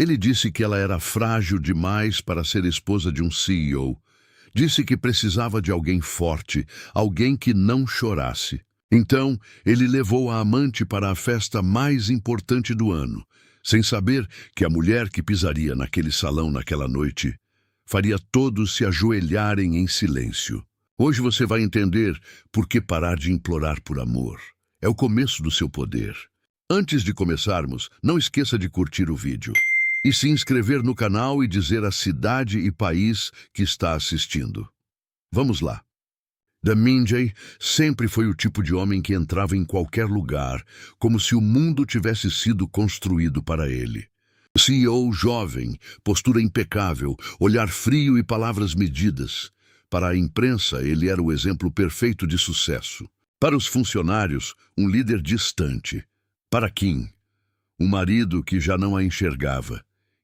Ele disse que ela era frágil demais para ser esposa de um CEO. Disse que precisava de alguém forte, alguém que não chorasse. Então, ele levou a amante para a festa mais importante do ano, sem saber que a mulher que pisaria naquele salão naquela noite faria todos se ajoelharem em silêncio. Hoje você vai entender por que parar de implorar por amor. É o começo do seu poder. Antes de começarmos, não esqueça de curtir o vídeo e se inscrever no canal e dizer a cidade e país que está assistindo. Vamos lá. Min Jae sempre foi o tipo de homem que entrava em qualquer lugar, como se o mundo tivesse sido construído para ele. CEO jovem, postura impecável, olhar frio e palavras medidas. Para a imprensa, ele era o exemplo perfeito de sucesso. Para os funcionários, um líder distante. Para Kim, um marido que já não a enxergava.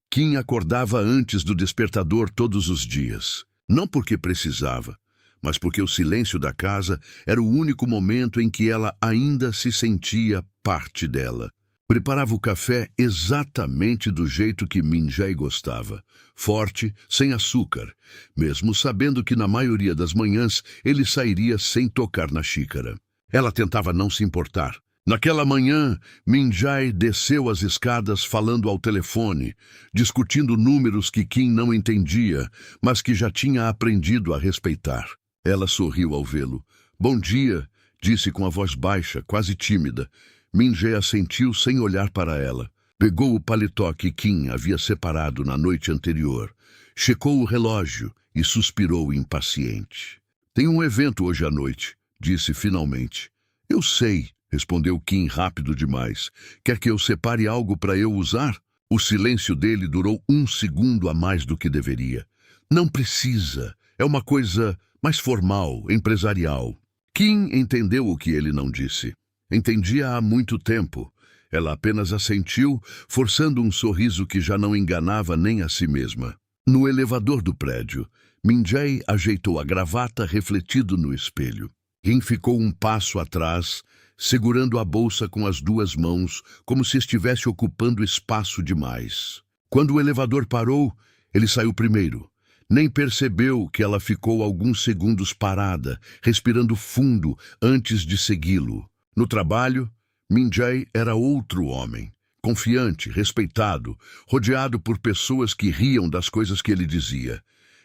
Kim acordava antes do despertador todos os dias. Não porque precisava, mas porque o silêncio da casa era o único momento em que ela ainda se sentia parte dela. Preparava o café exatamente do jeito que Min Jae gostava, forte, sem açúcar, mesmo sabendo que na maioria das manhãs ele sairia sem tocar na xícara. Ela tentava não se importar. Naquela manhã, Min Jae desceu as escadas falando ao telefone, discutindo números que Kim não entendia, mas que já tinha aprendido a respeitar. Ela sorriu ao vê-lo. "Bom dia", disse com a voz baixa, quase tímida. Min Jae assentiu sem olhar para ela. Pegou o paletó que Kim havia separado na noite anterior, checou o relógio e suspirou impaciente. "Tem um evento hoje à noite", disse finalmente. "Eu sei", respondeu Kim rápido demais. "Quer que eu separe algo para eu usar?" O silêncio dele durou 1 segundo a mais do que deveria. "Não precisa. É uma coisa mais formal, empresarial." Kim entendeu o que ele não disse. Entendia há muito tempo. Ela apenas assentiu, forçando um sorriso que já não enganava nem a si mesma. No elevador do prédio, Min Jae ajeitou a gravata refletido no espelho. Kim ficou um passo atrás, segurando a bolsa com as duas mãos, como se estivesse ocupando espaço demais. Quando o elevador parou, ele saiu primeiro. Nem percebeu que ela ficou alguns segundos parada, respirando fundo antes de segui-lo. No trabalho, Min Jae era outro homem, confiante, respeitado, rodeado por pessoas que riam das coisas que ele dizia.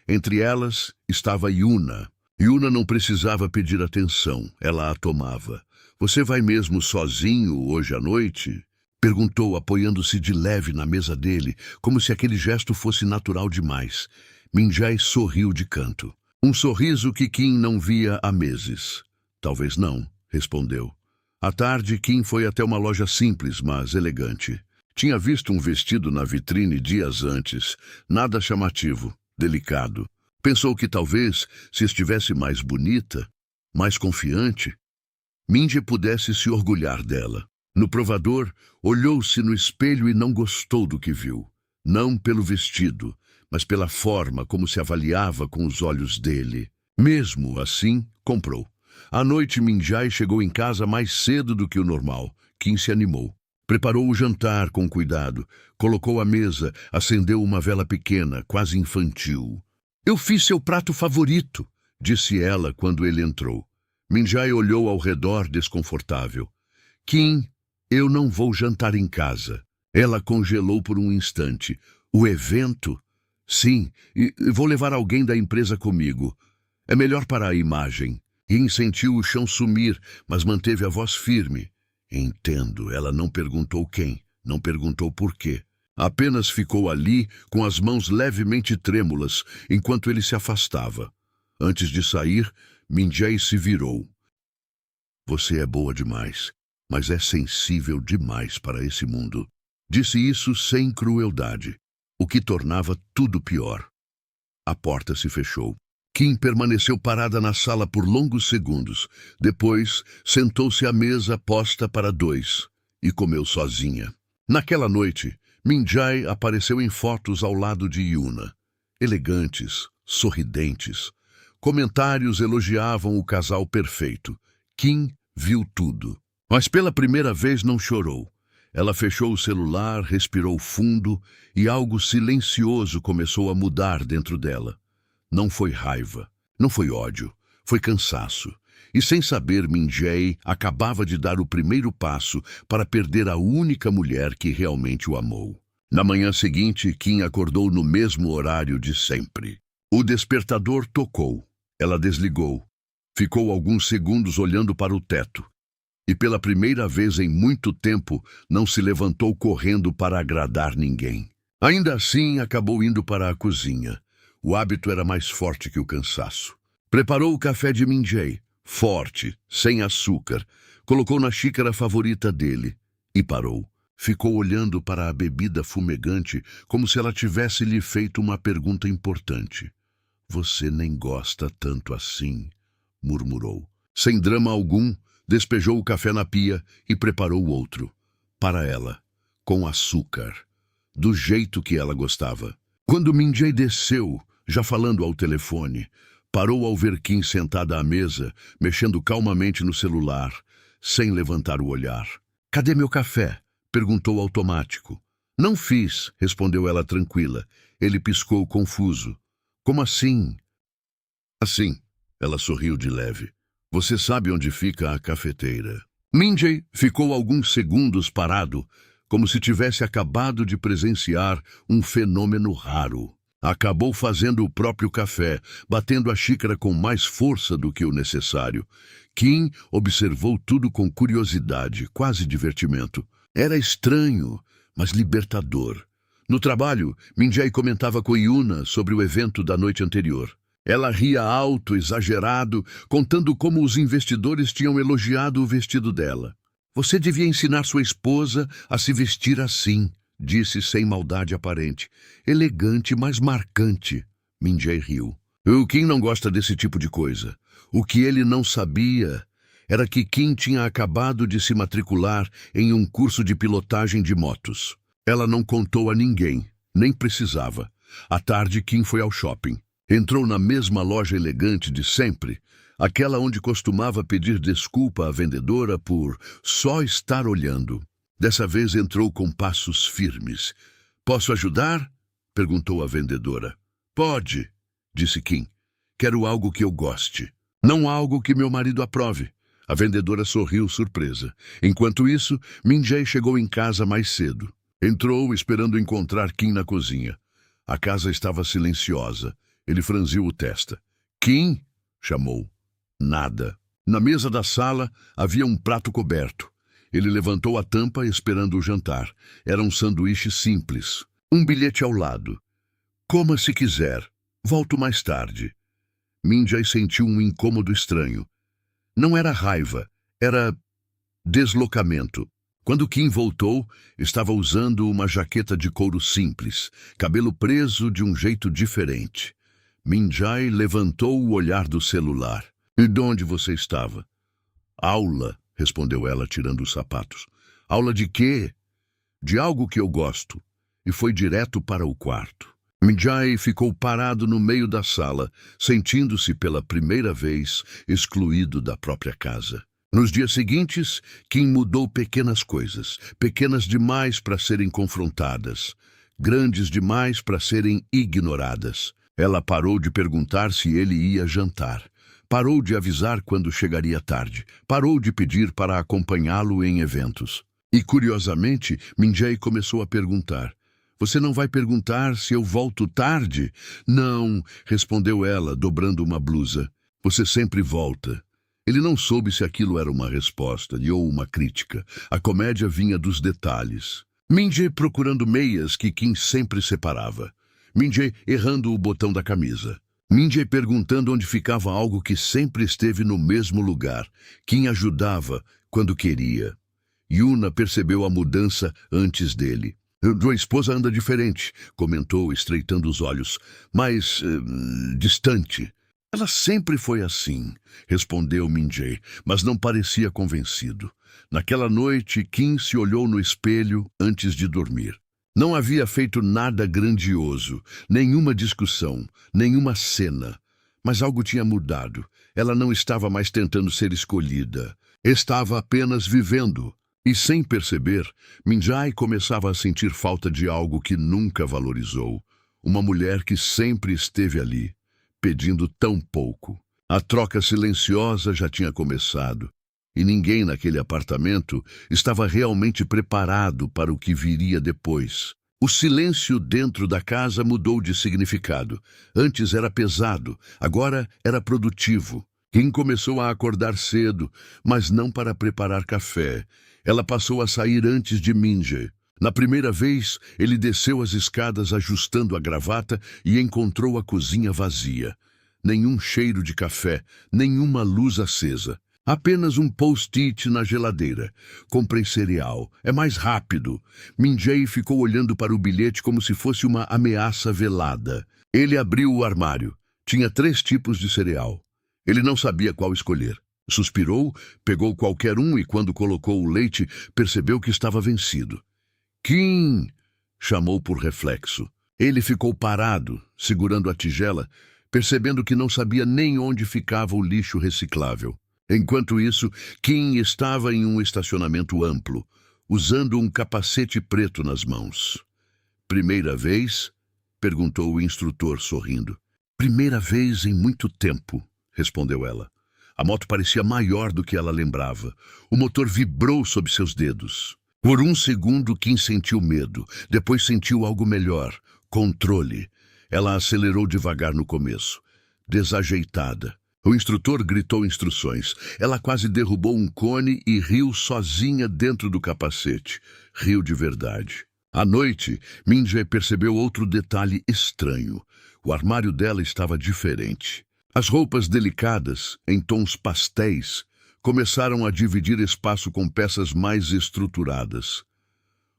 Entre elas estava Yuna. Yuna não precisava pedir atenção, ela a tomava. "Você vai mesmo sozinho hoje à noite?" perguntou, apoiando-se de leve na mesa dele, como se aquele gesto fosse natural demais. Min Jae sorriu de canto. Um sorriso que Kim não via há meses. "Talvez não", respondeu. À tarde, Kim foi até uma loja simples, mas elegante. Tinha visto um vestido na vitrine dias antes, nada chamativo, delicado. Pensou que talvez, se estivesse mais bonita, mais confiante, Min Jae pudesse se orgulhar dela. No provador, olhou-se no espelho e não gostou do que viu. Não pelo vestido, mas pela forma como se avaliava com os olhos dele. Mesmo assim, comprou. À noite, Min Jae chegou em casa mais cedo do que o normal. Kim se animou. Preparou o jantar com cuidado, colocou a mesa, acendeu uma vela pequena, quase infantil. "Eu fiz seu prato favorito", disse ela quando ele entrou. Min Jae olhou ao redor desconfortável. "Kim, eu não vou jantar em casa." Ela congelou por um instante. "O evento?" "Sim, e vou levar alguém da empresa comigo. É melhor para a imagem." Kim sentiu o chão sumir, mas manteve a voz firme. "Entendo." Ela não perguntou quem, não perguntou por quê. Apenas ficou ali, com as mãos levemente trêmulas, enquanto ele se afastava. Antes de sair, Min Jae se virou. "Você é boa demais, mas é sensível demais para esse mundo." Disse isso sem crueldade, o que tornava tudo pior. A porta se fechou. Kim permaneceu parada na sala por longos segundos. Depois, sentou-se à mesa posta para dois e comeu sozinha. Naquela noite, Min Jae apareceu em fotos ao lado de Yuna. Elegantes, sorridentes. Comentários elogiavam o casal perfeito. Kim viu tudo. Mas pela primeira vez não chorou. Ela fechou o celular, respirou fundo e algo silencioso começou a mudar dentro dela. Não foi raiva, não foi ódio, foi cansaço. E sem saber, Min-jae acabava de dar o primeiro passo para perder a única mulher que realmente o amou. Na manhã seguinte, Kim acordou no mesmo horário de sempre. O despertador tocou. Ela desligou. Ficou alguns segundos olhando para o teto. E pela primeira vez em muito tempo, não se levantou correndo para agradar ninguém. Ainda assim, acabou indo para a cozinha. O hábito era mais forte que o cansaço. Preparou o café de Min-jae, forte, sem açúcar. Colocou na xícara favorita dele e parou. Ficou olhando para a bebida fumegante como se ela tivesse lhe feito uma pergunta importante. "Você nem gosta tanto assim", murmurou. Sem drama algum, despejou o café na pia e preparou outro. Para ela, com açúcar, do jeito que ela gostava. Quando Min-jae desceu, já falando ao telefone, parou ao ver Kim sentada à mesa, mexendo calmamente no celular, sem levantar o olhar. "Cadê meu café?" perguntou automático. "Não fiz", respondeu ela tranquila. Ele piscou confuso. "Como assim?" "Assim", ela sorriu de leve. "Você sabe onde fica a cafeteira." Min-jae ficou alguns segundos parado, como se tivesse acabado de presenciar um fenômeno raro. Acabou fazendo o próprio café, batendo a xícara com mais força do que o necessário. Kim observou tudo com curiosidade, quase divertimento. Era estranho, mas libertador. No trabalho, Min-jae comentava com Yuna sobre o evento da noite anterior. Ela ria alto, exagerado, contando como os investidores tinham elogiado o vestido dela. "Você devia ensinar sua esposa a se vestir assim", disse sem maldade aparente. "Elegante, mas marcante." Min-jae riu. O Kim não gosta desse tipo de coisa. O que ele não sabia era que Kim tinha acabado de se matricular em um curso de pilotagem de motos. Ela não contou a ninguém, nem precisava. À tarde, Kim foi ao shopping. Entrou na mesma loja elegante de sempre, aquela onde costumava pedir desculpa à vendedora por só estar olhando. Dessa vez entrou com passos firmes. "Posso ajudar?" perguntou a vendedora. "Pode", disse Kim. "Quero algo que eu goste, não algo que meu marido aprove." A vendedora sorriu surpresa. Enquanto isso, Min-jae chegou em casa mais cedo. Entrou esperando encontrar Kim na cozinha. A casa estava silenciosa. Ele franziu o testa. "Kim?" chamou. Nada. Na mesa da sala havia um prato coberto. Ele levantou a tampa esperando o jantar. Era um sanduíche simples. Um bilhete ao lado. "Coma se quiser. Volto mais tarde." Min-jae sentiu um incômodo estranho. Não era raiva, era deslocamento. Quando Kim voltou, estava usando uma jaqueta de couro simples, cabelo preso de um jeito diferente. Min-jae levantou o olhar do celular. "E de onde você estava?" "Aula", respondeu ela, tirando os sapatos. "Aula de quê?" "De algo que eu gosto." E foi direto para o quarto. Min-jae ficou parado no meio da sala, sentindo-se pela primeira vez excluído da própria casa. Nos dias seguintes, Kim mudou pequenas coisas, pequenas demais para serem confrontadas, grandes demais para serem ignoradas. Ela parou de perguntar se ele ia jantar. Parou de avisar quando chegaria tarde. Parou de pedir para acompanhá-lo em eventos. E, curiosamente, Min-jae começou a perguntar: "Você não vai perguntar se eu volto tarde?" "Não", respondeu ela, dobrando uma blusa. "Você sempre volta." Ele não soube se aquilo era uma resposta ou uma crítica. A comédia vinha dos detalhes. Min-jae procurando meias que Kim sempre separava. Min-jae errando o botão da camisa. Min-jae perguntando onde ficava algo que sempre esteve no mesmo lugar. Kim ajudava quando queria. Yuna percebeu a mudança antes dele. "Tua esposa anda diferente", comentou, estreitando os olhos. "Mais distante." "Ela sempre foi assim", respondeu Min-jae, mas não parecia convencido. Naquela noite, Kim se olhou no espelho antes de dormir. Não havia feito nada grandioso, nenhuma discussão, nenhuma cena. Mas algo tinha mudado. Ela não estava mais tentando ser escolhida. Estava apenas vivendo. E sem perceber, Minjai começava a sentir falta de algo que nunca valorizou. Uma mulher que sempre esteve ali, pedindo tão pouco. A troca silenciosa já tinha começado, e ninguém naquele apartamento estava realmente preparado para o que viria depois. O silêncio dentro da casa mudou de significado. Antes era pesado, agora era produtivo. Kim começou a acordar cedo, mas não para preparar café. Ela passou a sair antes de Minjae. Na primeira vez, ele desceu as escadas ajustando a gravata e encontrou a cozinha vazia. Nenhum cheiro de café, nenhuma luz acesa. Apenas um post-it na geladeira. Comprei cereal. É mais rápido. Minjae ficou olhando para o bilhete como se fosse uma ameaça velada. Ele abriu o armário. Tinha 3 tipos de cereal. Ele não sabia qual escolher. Suspirou, pegou qualquer um e, quando colocou o leite, percebeu que estava vencido. Kim! Chamou por reflexo. Ele ficou parado, segurando a tigela, percebendo que não sabia nem onde ficava o lixo reciclável. Enquanto isso, Kim estava em um estacionamento amplo, usando um capacete preto nas mãos. Primeira vez? Perguntou o instrutor, sorrindo. Primeira vez em muito tempo, respondeu ela. A moto parecia maior do que ela lembrava. O motor vibrou sob seus dedos. Por um segundo, Kim sentiu medo. Depois sentiu algo melhor. Controle. Ela acelerou devagar no começo. Desajeitada. O instrutor gritou instruções. Ela quase derrubou um cone e riu sozinha dentro do capacete. Riu de verdade. À noite, Minjae percebeu outro detalhe estranho. O armário dela estava diferente. As roupas delicadas, em tons pastéis, começaram a dividir espaço com peças mais estruturadas.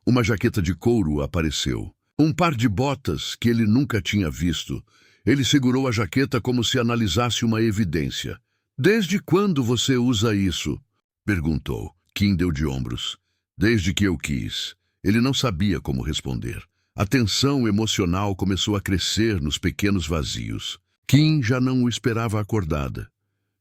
Uma jaqueta de couro apareceu. Um par de botas que ele nunca tinha visto. Ele segurou a jaqueta como se analisasse uma evidência. "Desde quando você usa isso?" perguntou. Kim deu de ombros. "Desde que eu quis." Ele não sabia como responder. A tensão emocional começou a crescer nos pequenos vazios. Kim já não o esperava acordada.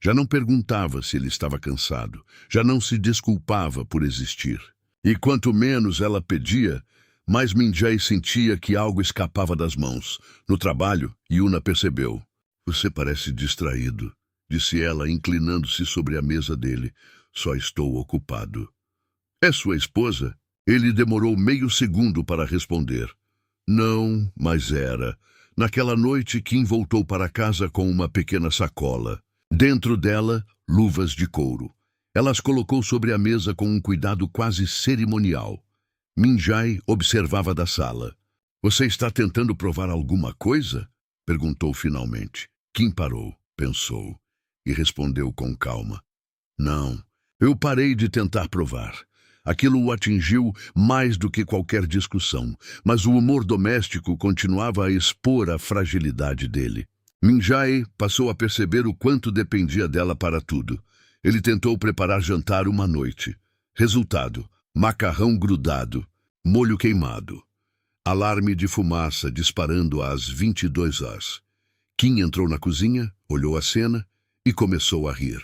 Já não perguntava se ele estava cansado. Já não se desculpava por existir. E quanto menos ela pedia, mais Minjae sentia que algo escapava das mãos. No trabalho, Yuna percebeu. "Você parece distraído", disse ela, inclinando-se sobre a mesa dele. "Só estou ocupado." "É sua esposa?" Ele demorou meio segundo para responder. Não, mas era. Naquela noite, Kim voltou para casa com uma pequena sacola. Dentro dela, luvas de couro. Ela as colocou sobre a mesa com um cuidado quase cerimonial. Minjae observava da sala. "Você está tentando provar alguma coisa?" perguntou finalmente. Kim parou, pensou e respondeu com calma. "Não, eu parei de tentar provar." Aquilo o atingiu mais do que qualquer discussão, mas o humor doméstico continuava a expor a fragilidade dele. Minjae passou a perceber o quanto dependia dela para tudo. Ele tentou preparar jantar uma noite. Resultado: macarrão grudado, molho queimado. Alarme de fumaça disparando às 22 horas. Kim entrou na cozinha, olhou a cena e começou a rir.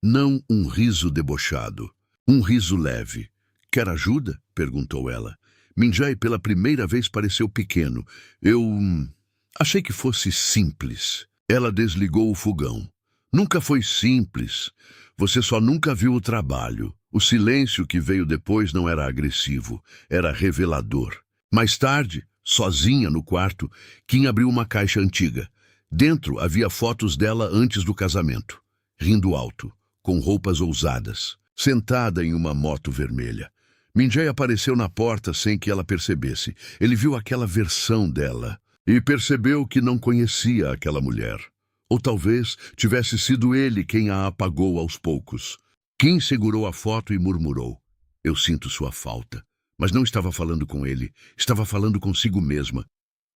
Não um riso debochado, um riso leve. "Quer ajuda?" perguntou ela. Minjae pela primeira vez pareceu pequeno. "Eu achei que fosse simples." Ela desligou o fogão. "Nunca foi simples. Você só nunca viu o trabalho." O silêncio que veio depois não era agressivo, era revelador. Mais tarde, sozinha no quarto, Kim abriu uma caixa antiga. Dentro havia fotos dela antes do casamento. Rindo alto, com roupas ousadas, sentada em uma moto vermelha. Minjae apareceu na porta sem que ela percebesse. Ele viu aquela versão dela e percebeu que não conhecia aquela mulher. Ou talvez tivesse sido ele quem a apagou aos poucos. Kim segurou a foto e murmurou. "Eu sinto sua falta." Mas não estava falando com ele, estava falando consigo mesma.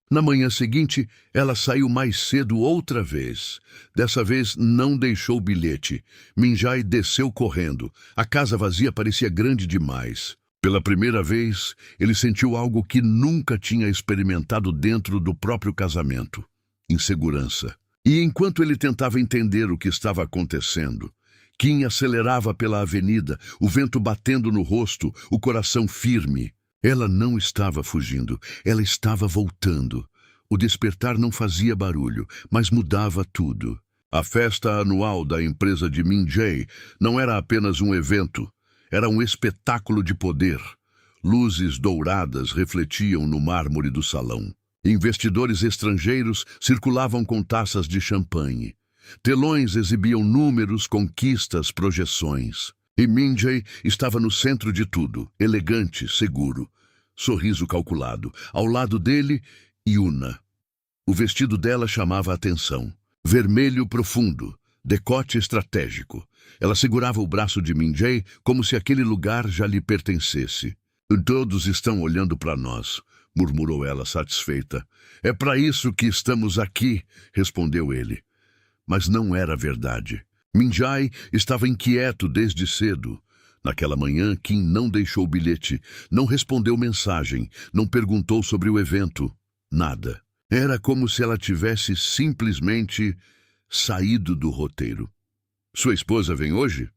Na manhã seguinte, ela saiu mais cedo outra vez. Dessa vez, não deixou bilhete. Minjae desceu correndo. A casa vazia parecia grande demais. Pela primeira vez, ele sentiu algo que nunca tinha experimentado dentro do próprio casamento: insegurança. E enquanto ele tentava entender o que estava acontecendo, Kim acelerava pela avenida, o vento batendo no rosto, o coração firme. Ela não estava fugindo, ela estava voltando. O despertar não fazia barulho, mas mudava tudo. A festa anual da empresa de Min Jae não era apenas um evento, era um espetáculo de poder. Luzes douradas refletiam no mármore do salão. Investidores estrangeiros circulavam com taças de champanhe. Telões exibiam números, conquistas, projeções. E Min Jae estava no centro de tudo, elegante, seguro. Sorriso calculado. Ao lado dele, Yuna. O vestido dela chamava a atenção. Vermelho profundo, decote estratégico. Ela segurava o braço de Min Jae como se aquele lugar já lhe pertencesse. Todos estão olhando para nós, murmurou ela satisfeita. É para isso que estamos aqui, respondeu ele. Mas não era verdade. Min Jae estava inquieto desde cedo. Naquela manhã, Kim não deixou bilhete, não respondeu mensagem, não perguntou sobre o evento. Nada. Era como se ela tivesse simplesmente saído do roteiro. Sua esposa vem hoje?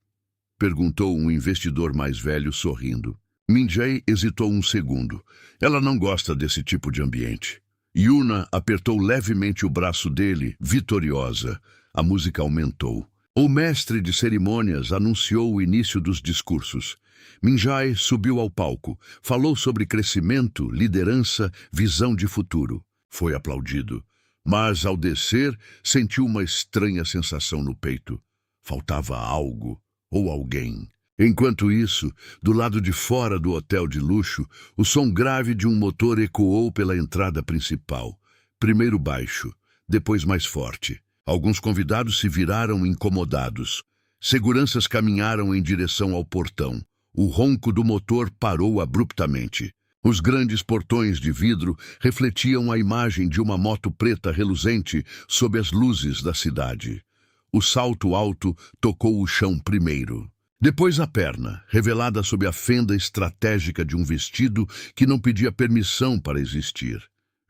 Perguntou um investidor mais velho sorrindo. Min Jae hesitou um segundo. Ela não gosta desse tipo de ambiente. Yuna apertou levemente o braço dele, vitoriosa. A música aumentou. O mestre de cerimônias anunciou o início dos discursos. Min Jae subiu ao palco, falou sobre crescimento, liderança, visão de futuro. Foi aplaudido, mas ao descer sentiu uma estranha sensação no peito. Faltava algo ou alguém. Enquanto isso, do lado de fora do hotel de luxo, o som grave de um motor ecoou pela entrada principal. Primeiro baixo, depois mais forte. Alguns convidados se viraram incomodados. Seguranças caminharam em direção ao portão. O ronco do motor parou abruptamente. Os grandes portões de vidro refletiam a imagem de uma moto preta reluzente sob as luzes da cidade. O salto alto tocou o chão primeiro. Depois a perna, revelada sob a fenda estratégica de um vestido que não pedia permissão para existir.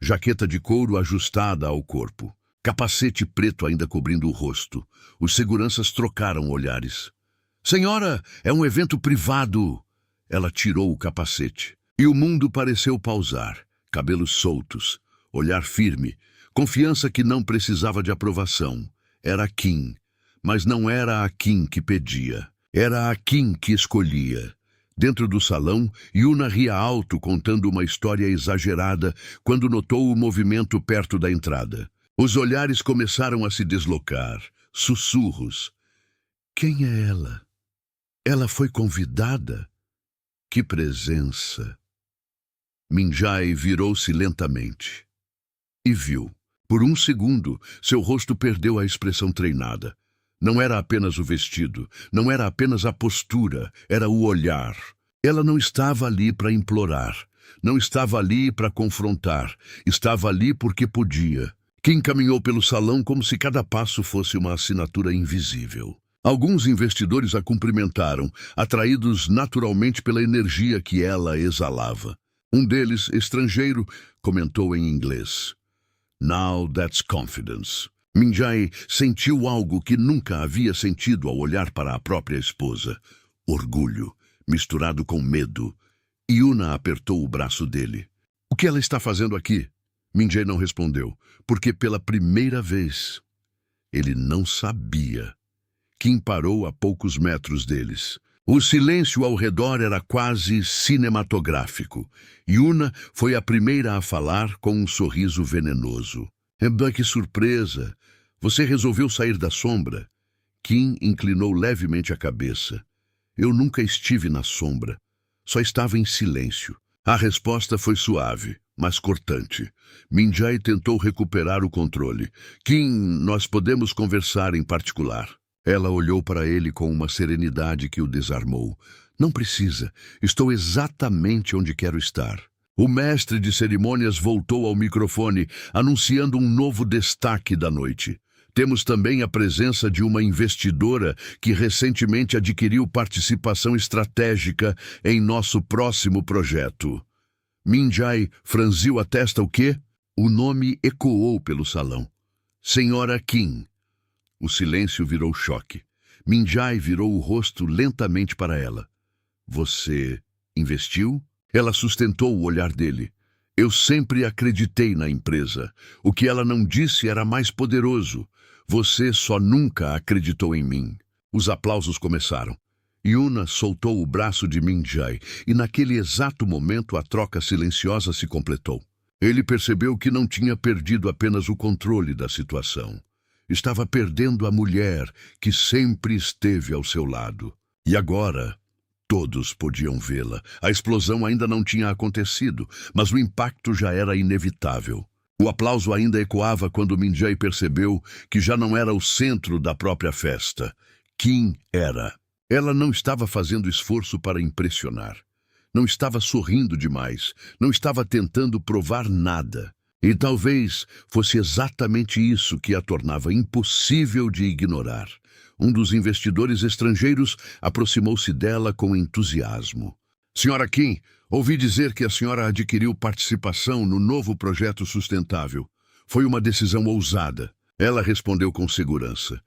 Jaqueta de couro ajustada ao corpo. Capacete preto ainda cobrindo o rosto. Os seguranças trocaram olhares. "Senhora, é um evento privado!" Ela tirou o capacete. E o mundo pareceu pausar. Cabelos soltos, olhar firme, confiança que não precisava de aprovação. Era a Kim, mas não era a Kim que pedia. Era a Kim que escolhia. Dentro do salão, Yuna ria alto contando uma história exagerada quando notou o movimento perto da entrada. Os olhares começaram a se deslocar. Sussurros. Quem é ela? Ela foi convidada? Que presença! Min Jae virou-se lentamente. E viu. Por um segundo, seu rosto perdeu a expressão treinada. Não era apenas o vestido, não era apenas a postura, era o olhar. Ela não estava ali para implorar, não estava ali para confrontar, estava ali porque podia. Kim caminhou pelo salão como se cada passo fosse uma assinatura invisível. Alguns investidores a cumprimentaram, atraídos naturalmente pela energia que ela exalava. Um deles, estrangeiro, comentou em inglês. "Now that's confidence." Min Jae sentiu algo que nunca havia sentido ao olhar para a própria esposa. Orgulho, misturado com medo. Yuna apertou o braço dele. "O que ela está fazendo aqui?" Min Jae não respondeu, porque pela primeira vez ele não sabia. Kim parou a poucos metros deles. O silêncio ao redor era quase cinematográfico. Yuna foi a primeira a falar com um sorriso venenoso. Que surpresa! Você resolveu sair da sombra?" Kim inclinou levemente a cabeça. "Eu nunca estive na sombra. Só estava em silêncio." A resposta foi suave, mas cortante. Min Jae tentou recuperar o controle. "Kim, nós podemos conversar em particular." Ela olhou para ele com uma serenidade que o desarmou. "Não precisa. Estou exatamente onde quero estar." O mestre de cerimônias voltou ao microfone, anunciando um novo destaque da noite. "Temos também a presença de uma investidora que recentemente adquiriu participação estratégica em nosso próximo projeto." Min Jae franziu a testa. "O quê?" O nome ecoou pelo salão. "Senhora Kim." O silêncio virou choque. Minjai virou o rosto lentamente para ela. Você investiu? Ela sustentou o olhar dele. Eu sempre acreditei na empresa. O que ela não disse era mais poderoso. Você só nunca acreditou em mim. Os aplausos começaram. Yuna soltou o braço de Minjai e naquele exato momento a troca silenciosa se completou. Ele percebeu que não tinha perdido apenas o controle da situação. Estava perdendo a mulher que sempre esteve ao seu lado. E agora, todos podiam vê-la. A explosão ainda não tinha acontecido, mas o impacto já era inevitável. O aplauso ainda ecoava quando Minjai percebeu que já não era o centro da própria festa. Kim era. Ela não estava fazendo esforço para impressionar. Não estava sorrindo demais. Não estava tentando provar nada. E talvez fosse exatamente isso que a tornava impossível de ignorar. Um dos investidores estrangeiros aproximou-se dela com entusiasmo. Senhora Kim, ouvi dizer que a senhora adquiriu participação no novo projeto sustentável. Foi uma decisão ousada. Ela respondeu com segurança.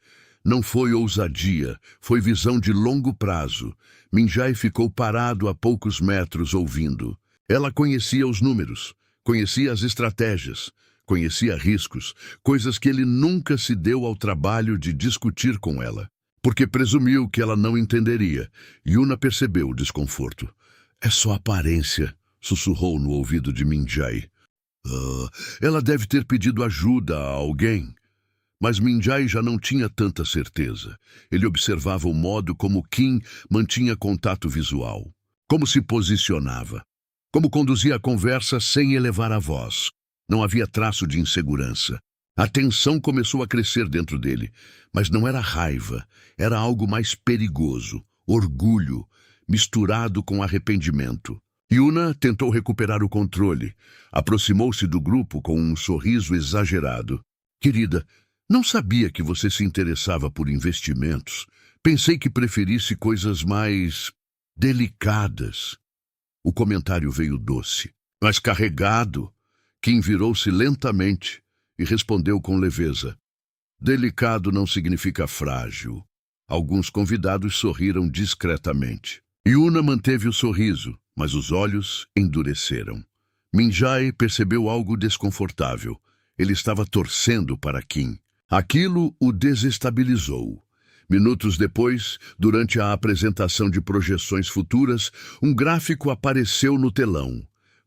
Não foi ousadia, foi visão de longo prazo. Minjai ficou parado a poucos metros ouvindo. Ela conhecia os números, conhecia as estratégias, conhecia riscos, coisas que ele nunca se deu ao trabalho de discutir com ela, porque presumiu que ela não entenderia. Yuna percebeu o desconforto. É só aparência, sussurrou no ouvido de Minjai. Ela deve ter pedido ajuda a alguém. Mas Minjai já não tinha tanta certeza. Ele observava o modo como Kim mantinha contato visual, como se posicionava, como conduzia a conversa sem elevar a voz. Não havia traço de insegurança. A tensão começou a crescer dentro dele, mas não era raiva, era algo mais perigoso, orgulho, misturado com arrependimento. Yuna tentou recuperar o controle, aproximou-se do grupo com um sorriso exagerado. Querida, não sabia que você se interessava por investimentos. Pensei que preferisse coisas mais delicadas. O comentário veio doce, mas carregado. Kim virou-se lentamente e respondeu com leveza. Delicado não significa frágil. Alguns convidados sorriram discretamente. Yuna manteve o sorriso, mas os olhos endureceram. Minjai percebeu algo desconfortável. Ele estava torcendo para Kim. Aquilo o desestabilizou. Minutos depois, durante a apresentação de projeções futuras, um gráfico apareceu no telão.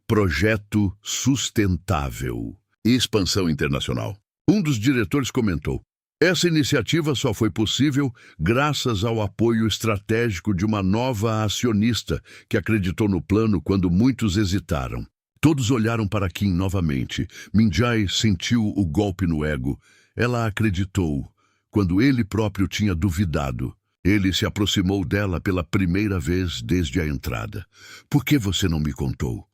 Projeto Sustentável. Expansão internacional. Um dos diretores comentou: essa iniciativa só foi possível graças ao apoio estratégico de uma nova acionista que acreditou no plano quando muitos hesitaram. Todos olharam para Kim novamente. Minjai sentiu o golpe no ego. Ela acreditou, quando ele próprio tinha duvidado. Ele se aproximou dela pela primeira vez desde a entrada. Por que você não me contou?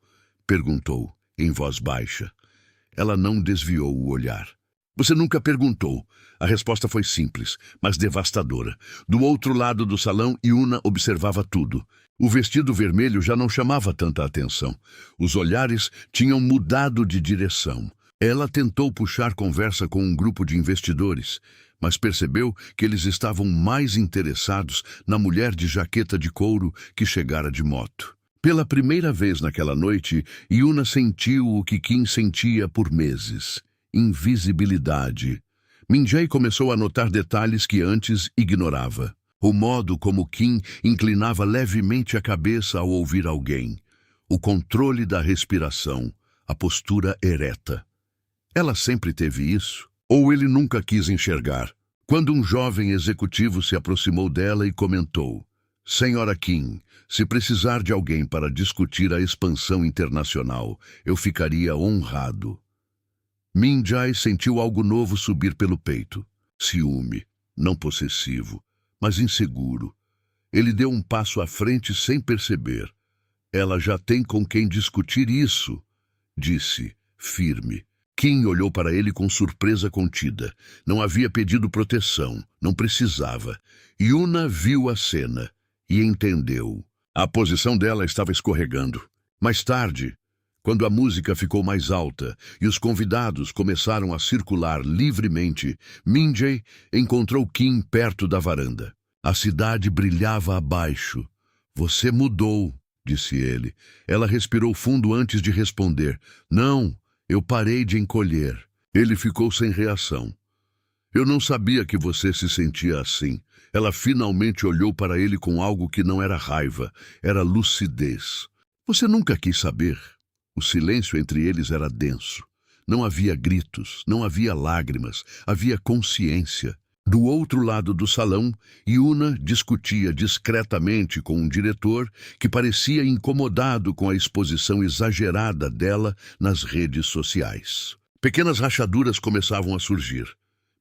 Perguntou, em voz baixa. Ela não desviou o olhar. Você nunca perguntou. A resposta foi simples, mas devastadora. Do outro lado do salão, Yuna observava tudo. O vestido vermelho já não chamava tanta atenção. Os olhares tinham mudado de direção. Ela tentou puxar conversa com um grupo de investidores, mas percebeu que eles estavam mais interessados na mulher de jaqueta de couro que chegara de moto. Pela primeira vez naquela noite, Yuna sentiu o que Kim sentia por meses: invisibilidade. Minjai começou a notar detalhes que antes ignorava. O modo como Kim inclinava levemente a cabeça ao ouvir alguém. O controle da respiração, a postura ereta. Ela sempre teve isso, ou ele nunca quis enxergar. Quando um jovem executivo se aproximou dela e comentou: Senhora Kim, se precisar de alguém para discutir a expansão internacional, eu ficaria honrado. Minjai sentiu algo novo subir pelo peito. Ciúme, não possessivo, mas inseguro. Ele deu um passo à frente sem perceber. Ela já tem com quem discutir isso, disse, firme. Kim olhou para ele com surpresa contida. Não havia pedido proteção, não precisava. Yuna viu a cena e entendeu. A posição dela estava escorregando. Mais tarde, quando a música ficou mais alta e os convidados começaram a circular livremente, Minjai encontrou Kim perto da varanda. A cidade brilhava abaixo. Você mudou, disse ele. Ela respirou fundo antes de responder. Não, eu parei de encolher. Ele ficou sem reação. Eu não sabia que você se sentia assim. Ela finalmente olhou para ele com algo que não era raiva, era lucidez. Você nunca quis saber. O silêncio entre eles era denso. Não havia gritos, não havia lágrimas, havia consciência. Do outro lado do salão, Yuna discutia discretamente com um diretor que parecia incomodado com a exposição exagerada dela nas redes sociais. Pequenas rachaduras começavam a surgir.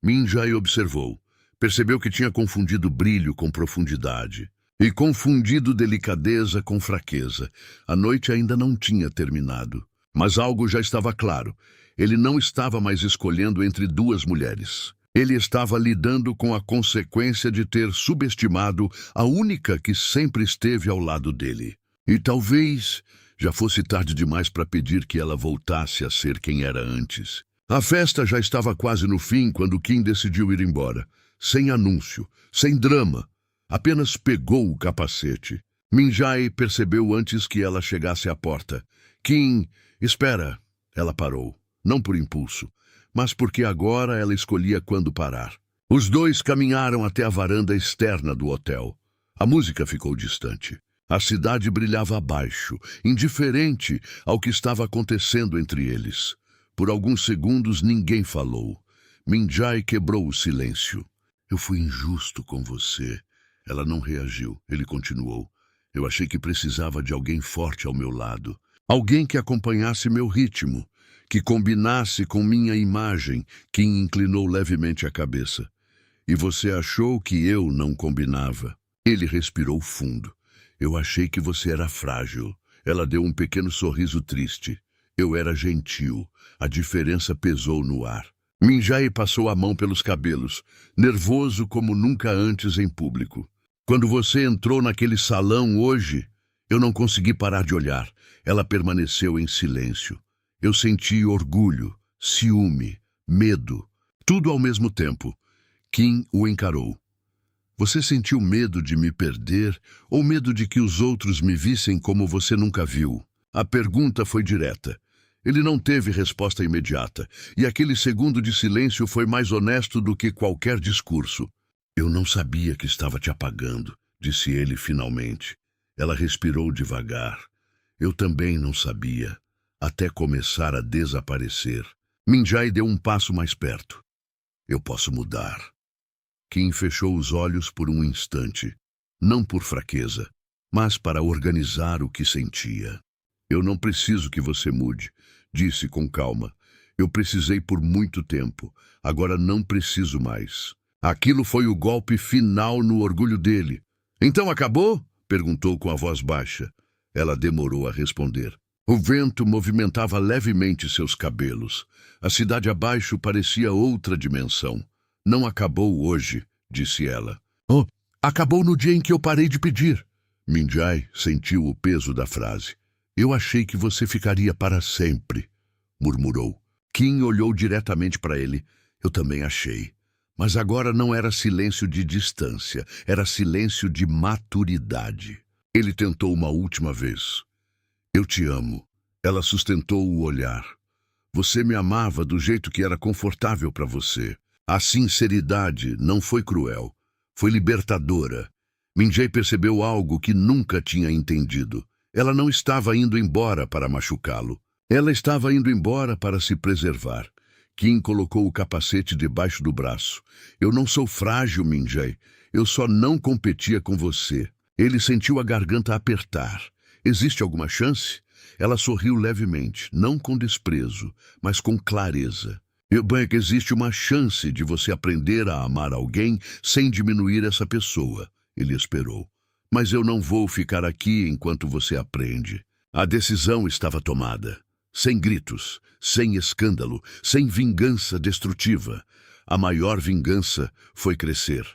Min Jae observou. Percebeu que tinha confundido brilho com profundidade. E confundido delicadeza com fraqueza. A noite ainda não tinha terminado. Mas algo já estava claro. Ele não estava mais escolhendo entre duas mulheres. Ele estava lidando com a consequência de ter subestimado a única que sempre esteve ao lado dele. E talvez já fosse tarde demais para pedir que ela voltasse a ser quem era antes. A festa já estava quase no fim quando Kim decidiu ir embora. Sem anúncio, sem drama. Apenas pegou o capacete. Min Jae percebeu antes que ela chegasse à porta. Kim, espera. Ela parou. Não por impulso, mas porque agora ela escolhia quando parar. Os dois caminharam até a varanda externa do hotel. A música ficou distante. A cidade brilhava abaixo, indiferente ao que estava acontecendo entre eles. Por alguns segundos ninguém falou. Min Jae quebrou o silêncio. Eu fui injusto com você. Ela não reagiu. Ele continuou. Eu achei que precisava de alguém forte ao meu lado. Alguém que acompanhasse meu ritmo, que combinasse com minha imagem. Kim inclinou levemente a cabeça. E você achou que eu não combinava. Ele respirou fundo. Eu achei que você era frágil. Ela deu um pequeno sorriso triste. Eu era gentil. A diferença pesou no ar. Min Jae passou a mão pelos cabelos, nervoso como nunca antes em público. Quando você entrou naquele salão hoje, eu não consegui parar de olhar. Ela permaneceu em silêncio. Eu senti orgulho, ciúme, medo, tudo ao mesmo tempo. Kim o encarou. Você sentiu medo de me perder ou medo de que os outros me vissem como você nunca viu? A pergunta foi direta. Ele não teve resposta imediata, e aquele segundo de silêncio foi mais honesto do que qualquer discurso. Eu não sabia que estava te apagando, disse ele finalmente. Ela respirou devagar. Eu também não sabia, até começar a desaparecer. Min Jae deu um passo mais perto. Eu posso mudar. Kim fechou os olhos por um instante, não por fraqueza, mas para organizar o que sentia. Eu não preciso que você mude, disse com calma. Eu precisei por muito tempo, agora não preciso mais. Aquilo foi o golpe final no orgulho dele. Então acabou? Perguntou com a voz baixa. Ela demorou a responder. O vento movimentava levemente seus cabelos. A cidade abaixo parecia outra dimensão. Não acabou hoje, disse ela. Oh, acabou no dia em que eu parei de pedir. Min Jae sentiu o peso da frase. Eu achei que você ficaria para sempre, murmurou. Kim olhou diretamente para ele. Eu também achei. Mas agora não era silêncio de distância, era silêncio de maturidade. Ele tentou uma última vez. Eu te amo. Ela sustentou o olhar. Você me amava do jeito que era confortável para você. A sinceridade não foi cruel, foi libertadora. Min Jae percebeu algo que nunca tinha entendido. Ela não estava indo embora para machucá-lo. Ela estava indo embora para se preservar. Kim colocou o capacete debaixo do braço. Eu não sou frágil, Min Jae. Eu só não competia com você. Ele sentiu a garganta apertar. Existe alguma chance? Ela sorriu levemente, não com desprezo, mas com clareza. Bem, que existe uma chance de você aprender a amar alguém sem diminuir essa pessoa. Ele esperou. Mas eu não vou ficar aqui enquanto você aprende. A decisão estava tomada. Sem gritos, sem escândalo, sem vingança destrutiva. A maior vingança foi crescer.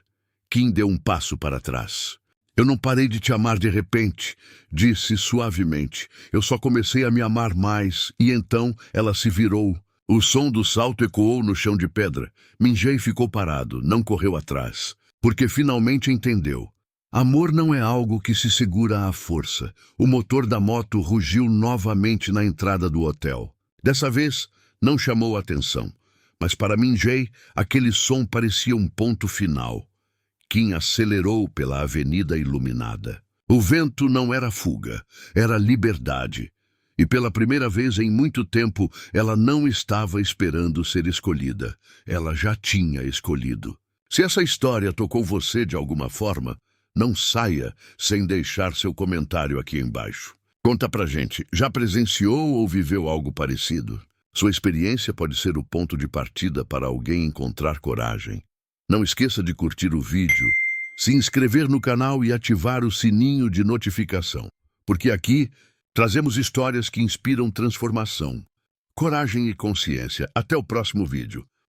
Kim deu um passo para trás. Eu não parei de te amar de repente, disse suavemente. Eu só comecei a me amar mais, e então ela se virou. O som do salto ecoou no chão de pedra. Min Jae ficou parado, não correu atrás. porque finalmente entendeu. Amor não é algo que se segura à força. O motor da moto rugiu novamente na entrada do hotel. Dessa vez, não chamou atenção. Mas para Min-jae, aquele som parecia um ponto final. Kim acelerou pela avenida iluminada. O vento não era fuga, era liberdade. E pela primeira vez em muito tempo, ela não estava esperando ser escolhida. Ela já tinha escolhido. Se essa história tocou você de alguma forma, não saia sem deixar seu comentário aqui embaixo. Conta pra gente, já presenciou ou viveu algo parecido? Sua experiência pode ser o ponto de partida para alguém encontrar coragem. Não esqueça de curtir o vídeo, se inscrever no canal e ativar o sininho de notificação, porque aqui trazemos histórias que inspiram transformação, coragem e consciência. Até o próximo vídeo.